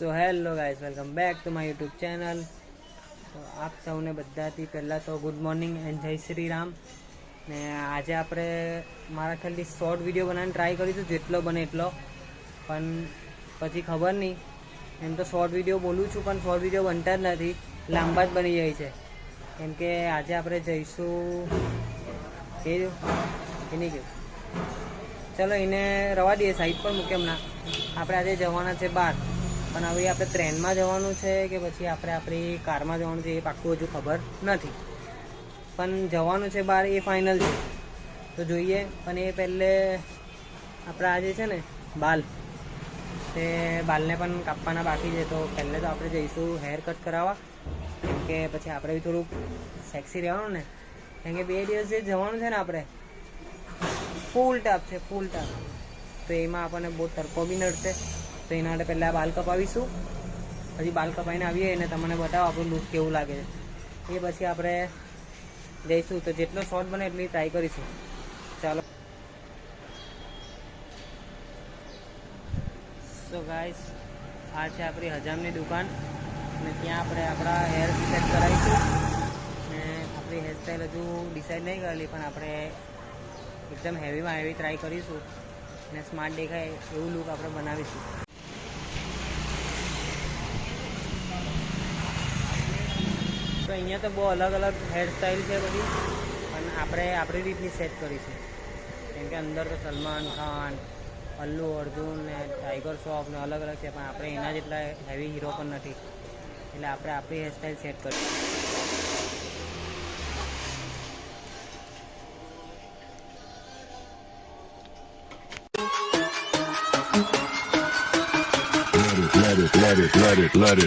So hello guys, welcome back to my YouTube channel. તો આપ સૌને બધાથી પહેલાં તો ગુડ મોર્નિંગ એન્ડ જય શ્રી રામ. ને આજે આપણે મારા ખ્યાલથી શોર્ટ વિડીયો બનાવીને ટ્રાય કરીશું, જેટલો બને એટલો. પણ પછી ખબર નહીં, એમ તો શોર્ટ વિડીયો બોલું છું પણ શોર્ટ વિડીયો બનતા જ નથી, લાંબા જ બની જાય છે. કેમ કે આજે આપણે જઈશું એ નહીં ગયું, ચલો એને રવા દઈએ, સાઈડ પર મૂકે હમણાં. આપણે આજે જવાના છે બહાર, પણ હવે આપણે ટ્રેનમાં જવાનું છે કે પછી આપણે આપણી કારમાં જવાનું છે એ પાક્કું હજુ ખબર નથી. પણ જવાનું છે બહાર એ ફાઇનલ છે, તો જોઈએ. પણ એ પહેલે આપણે આજે છે ને તે બાલને પણ કાપવાના બાકી છે. તો પહેલે તો આપણે જઈશું હેર કટ કરાવવા, કેમ કે પછી આપણે બી થોડુંક સેક્સી રહેવાનું ને. કેમ કે 2 દિવસ જે જવાનું છે ને આપણે ફૂલ ટાપ છે, ફૂલ ટાપ. તો એમાં આપણને બહુ તડકો બી નડશે. તો એના માટે પહેલાં બાલ કપાવીશું, પછી બાલ કપાવીને આવીએ અને તમને બતાવો આપણું લુક કેવું લાગે છે. એ પછી આપણે જઈશું. તો જેટલો શોર્ટ બને એટલી ટ્રાય કરીશું. ચાલો. સો ગાઈસ, આ છે આપણી હજામની દુકાન અને ત્યાં આપણે આપણા હેર સેટ કરાવીશું. ને આપણી હેરસ્ટાઈલ હજુ ડિસાઈડ નહીં કરેલી, પણ આપણે એકદમ હેવીમાં હેવી ટ્રાય કરીશું અને સ્માર્ટ દેખાય એવું લુક આપણે બનાવીશું. તો અહીંયા તો બહુ અલગ અલગ હેરસ્ટાઈલ છે બધી, પણ આપણે આપણી રીતની સેટ કરીશું. કેમ કે અંદર તો સલમાન ખાન, અલ્લુ અર્જુન ને ટાઈગર શ્રોફ ને અલગ અલગ છે, પણ આપણે એના જેટલા હેવી હીરો પણ નથી, એટલે આપણે આપણી હેરસ્ટાઈલ સેટ કરીશું.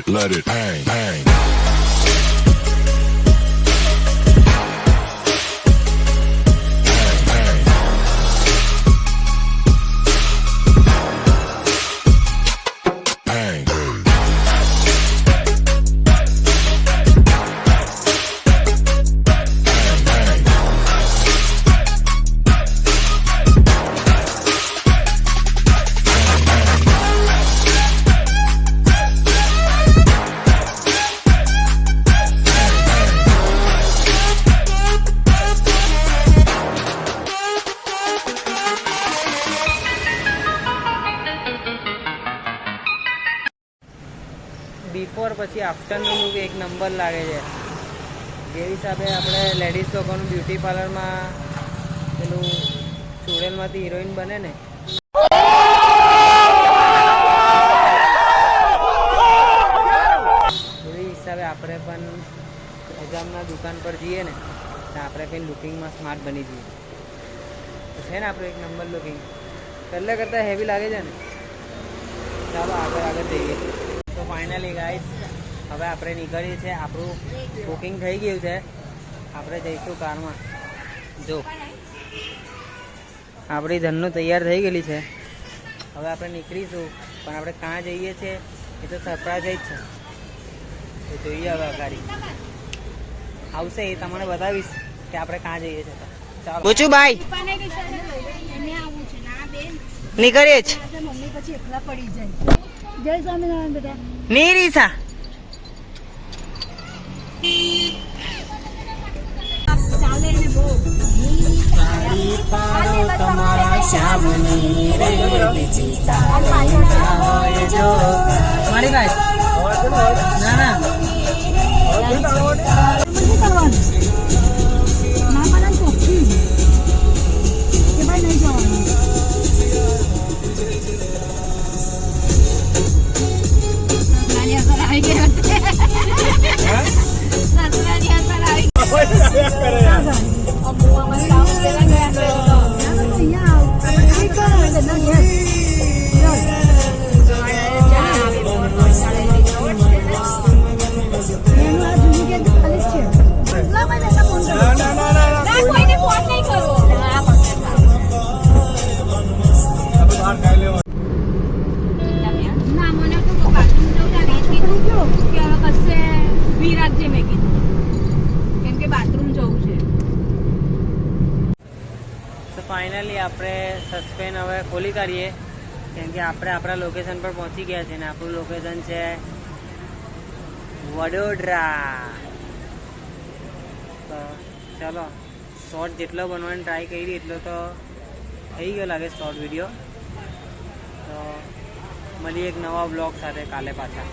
Let it bang, bang. Before પછી આફ્ટરનું લુક એક નંબર લાગે છે. જે હિસાબે આપણે લેડીઝ લોકોનું બ્યુટી પાર્લરમાં પેલું ચૂડેલમાંથી હિરોઈન બને ને, એવી હિસાબે આપણે પણ હજામના દુકાન પર જઈએ ને તો આપણે કંઈ લુકિંગમાં સ્માર્ટ બની જઈએ. તો છે ને આપણું એક નંબર લુકિંગ, પહેલાં કરતાં હેવી લાગે છે ને. ચાલો આગળ જઈએ. તો ફાઇનલી ગાઈસ, હવે આપણે નીકળીએ છીએ. આપણું બુકિંગ થઈ ગયું છે, આપણે જઈશું કારમાં. જો આપણી ધનનું તૈયાર થઈ ગયેલી છે, હવે આપણે નીકળીશું. પણ આપણે ક્યાં જઈએ છીએ એ તો સરપ્રાઈઝ જ છે. તો જોઈએ હવે ગાડી આવશે એ તમને બતાવીશ કે આપણે ક્યાં જઈએ છીએ. ચાલો પૂછું ભાઈ, નીકળીએ જ. જય સ્વામિનારાયણ બેટા. નીરીસા ચાલે ને બહુ મારી ભાઈ ના ના કરવાનું ના પાડે ચોખ્ખી કે ભાઈ નહીં જવાનું. ફાઇનલી આપણે સસ્પેન્સ હવે ખોલી કાઢીએ કેમ કે આપણે આપણા લોકેશન પર પહોંચી ગયા છે ને આપણું લોકેશન છે વડોદરા. તો ચાલો શોર્ટ જેટલો બનવાની ટ્રાય કરી એટલો તો થઈ ગયો લાગે શોર્ટ વિડીયો. તો મળીએ એક નવા બ્લોગ સાથે કાલે પાછા.